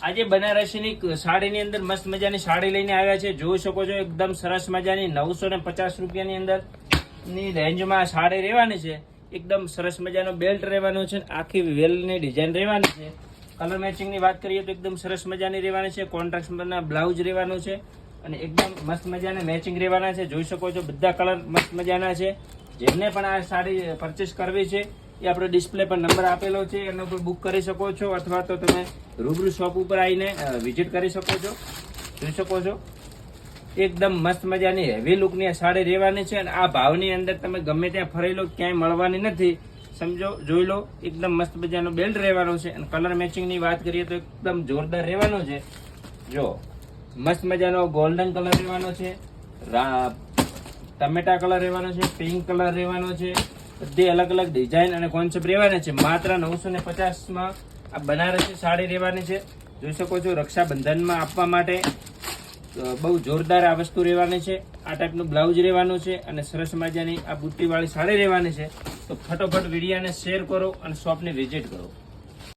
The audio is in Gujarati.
આજે બનારસીની સાડીની અંદર મસ્ત મજાની સાડી લઈને આવ્યા છે. જોઈ શકો છો એકદમ સરસ મજાની 950 રૂપિયાની અંદર ની રેન્જમાં સાડી રહેવાની છે. એકદમ સરસ મજાનો બેલ્ટ રહેવાનો છે. આખી વેલની ડિઝાઇન રહેવાની છે. કલર મેચિંગની વાત કરીએ તો એકદમ સરસ મજાની રહેવાની છે. કોન્ટ્રાસ્ટના બ્લાઉઝ રહેવાનું છે અને એકદમ મસ્ત મજાના મેચિંગ રહેવાના છે. જોઈ શકો છો બધા કલર મસ્ત મજાના છે. જેમને પણ આ સાડી પરચેસ કરવી છે એ આપણે ડિસ્પ્લે પર નંબર આપેલો છે, એના ઉપર બુક કરી શકો છો અથવા તો તમે રૂબરૂ શોપ ઉપર આવીને વિઝિટ કરી શકો છો. જોઈ શકો છો એકદમ મસ્ત મજાની હેવી લુકની આ સાડી રહેવાની છે અને આ ભાવની અંદર તમે ગમે ત્યાં ફરી લો, ક્યાંય મળવાની નથી. સમજો, જોઈ લો. એકદમ મસ્ત મજાનો બેલ્ટ રહેવાનો છે અને કલર મેચિંગની વાત કરીએ તો એકદમ જોરદાર રહેવાનો છે. જો મસ્ત મજાનો ગોલ્ડન કલર રહેવાનો છે, ટમેટા કલર રહેવાનો છે, પિંક કલર રહેવાનો છે. બધી અલગ અલગ ડિઝાઇન અને કોન્સેપ્ટ રહેવાના છે. માત્ર 950માં આ બનારસી સાડી રહેવાની છે. જોઈ શકો છો રક્ષાબંધનમાં આપવા માટે બહુ જોરદાર આ વસ્તુ રહેવાની છે. આ ટાઈપનું બ્લાઉઝ રહેવાનું છે અને સરસ મજાની આ બુટ્ટીવાળી સાડી રહેવાની છે. તો ફટોફટ વિડીયોને શેર કરો અને શોપને વિઝિટ કરો.